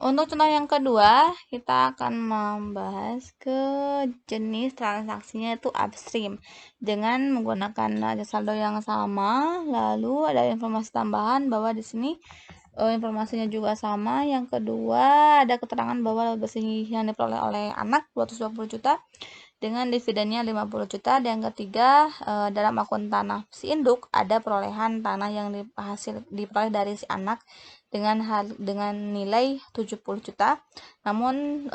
Untuk contoh yang kedua, kita akan membahas ke jenis transaksinya itu upstream dengan menggunakan neraca saldo yang sama. Lalu ada informasi tambahan bahwa di sini informasinya juga sama. Yang kedua, ada keterangan bahwa laba bersih yang diperoleh oleh anak 220 juta dengan dividennya 50 juta. Dan yang ketiga, dalam akun tanah si induk ada perolehan tanah yang diperoleh dari si anak dengan nilai 70 juta. Namun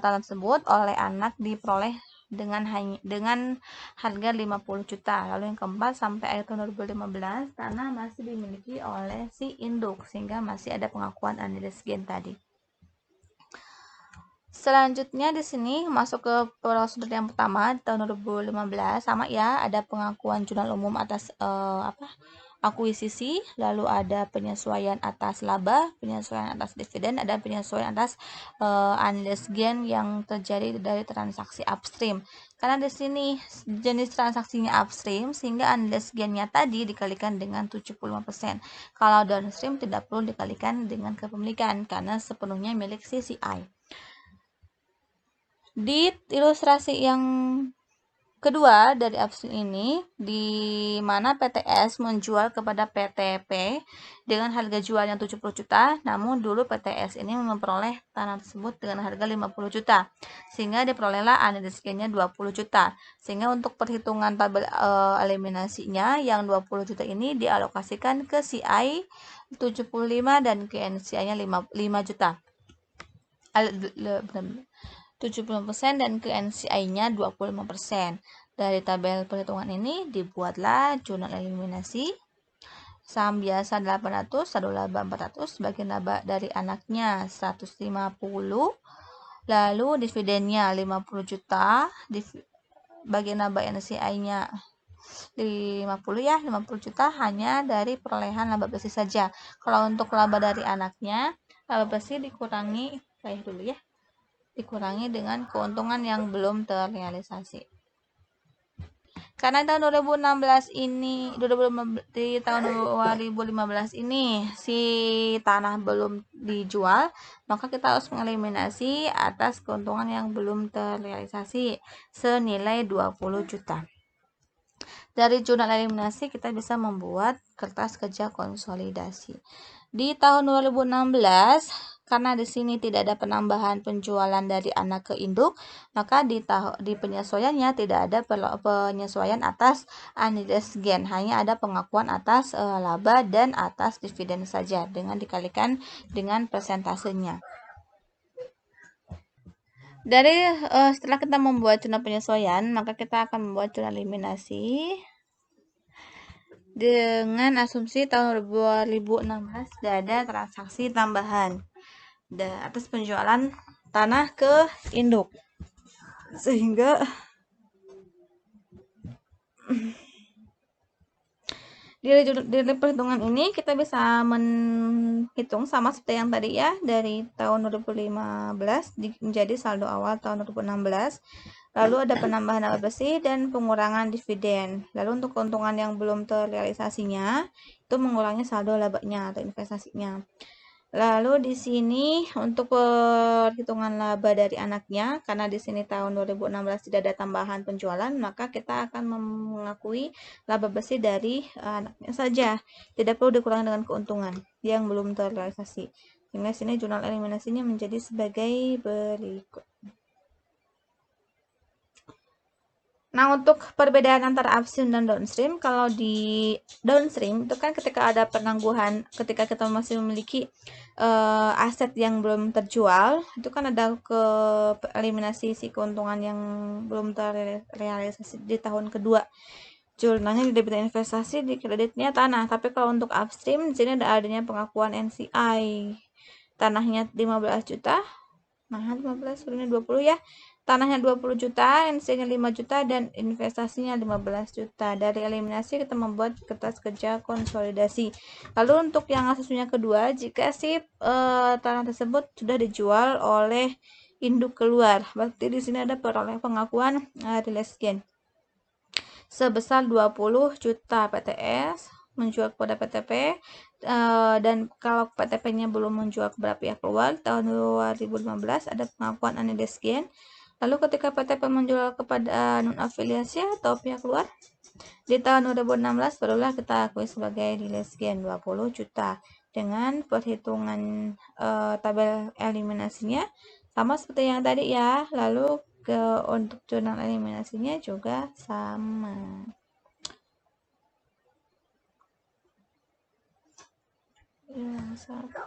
tanah tersebut oleh anak diperoleh dengan harga 50 juta. Lalu yang keempat, sampai akhir tahun 2015 tanah masih dimiliki oleh si induk sehingga masih ada pengakuan unrealized gain tadi. Selanjutnya di sini masuk ke prosedur yang pertama tahun 2015, sama ya, ada pengakuan jurnal umum atas akuisisi, lalu ada penyesuaian atas laba, penyesuaian atas dividen, ada penyesuaian atas unrealized gain yang terjadi dari transaksi upstream. Karena di sini jenis transaksinya upstream sehingga unrealized gain-nya tadi dikalikan dengan 75%. Kalau downstream tidak perlu dikalikan dengan kepemilikan karena sepenuhnya milik CCI. Di ilustrasi yang kedua dari upstream ini, di mana PTS menjual kepada PTP dengan harga jualnya 70 juta, namun dulu PTS ini memperoleh tanah tersebut dengan harga 50 juta, sehingga diperolehlah unrealized gain-nya 20 juta. Sehingga untuk perhitungan tabel eliminasinya, yang 20 juta ini dialokasikan ke CI 75 dan ke NCI-nya 5 juta. 70% dan ke NCI-nya 25%. Dari tabel perhitungan ini dibuatlah jurnal eliminasi. Saham biasa 800, saldo laba 400, bagian laba dari anaknya 150, lalu dividennya 50 juta, bagian laba NCI-nya 50 ya, 50 juta hanya dari perolehan laba bersih saja. Kalau untuk laba dari anaknya, laba bersih dikurangi dengan keuntungan yang belum terrealisasi. Karena tahun 2016 ini, di tahun 2015 ini si tanah belum dijual, maka kita harus mengeliminasi atas keuntungan yang belum terrealisasi senilai 20 juta. Dari jurnal eliminasi kita bisa membuat kertas kerja konsolidasi. Di tahun 2016, karena di sini tidak ada penambahan penjualan dari anak ke induk, maka di penyesuaiannya tidak ada penyesuaian atas unrealized gain, hanya ada pengakuan atas laba dan atas dividen saja dengan dikalikan dengan persentasenya. Dari setelah kita membuat jurnal penyesuaian, maka kita akan membuat jurnal eliminasi dengan asumsi tahun 2016 tidak ada transaksi tambahan atas penjualan tanah ke induk, sehingga di perhitungan ini kita bisa menghitung sama seperti yang tadi ya, dari tahun 2015 menjadi saldo awal tahun 2016, lalu ada penambahan laba bersih dan pengurangan dividen. Lalu untuk keuntungan yang belum terrealisasinya itu mengurangi saldo labanya atau investasinya. Lalu di sini untuk perhitungan laba dari anaknya, karena di sini tahun 2016 tidak ada tambahan penjualan, maka kita akan mengakui laba bersih dari anaknya saja. Tidak perlu dikurangi dengan keuntungan yang belum terrealisasi. Sehingga sini jurnal eliminasinya menjadi sebagai berikut. Nah, untuk perbedaan antara upstream dan downstream, kalau di downstream itu kan ketika ada penangguhan, ketika kita masih memiliki aset yang belum terjual, itu kan ada ke eliminasi si keuntungan yang belum terrealisasi di tahun kedua. Jurnalnya di debit investasi, di kreditnya tanah. Tapi kalau untuk upstream, di sini ada adanya pengakuan NCI. Tanahnya 15 juta, nah 15, sebenarnya 20 ya. Tanahnya 20 juta, NC-nya 5 juta, dan investasinya 15 juta. Dari eliminasi kita membuat kertas kerja konsolidasi. Lalu untuk yang asumsinya kedua, jika si tanah tersebut sudah dijual oleh induk keluar, berarti di sini ada pengakuan realized gain sebesar 20 juta PTS, menjual kepada PTP, dan kalau PTP-nya belum menjual kepada pihak luar, tahun 2015 ada pengakuan anidesgen. Lalu ketika PTP menjual kepada non-afiliasi atau pihak luar, di tahun 2016 barulah kita akui sebagai dilesgen 20 juta dengan perhitungan tabel eliminasinya sama seperti yang tadi ya. Lalu untuk jurnal eliminasinya juga sama. Ya, satu.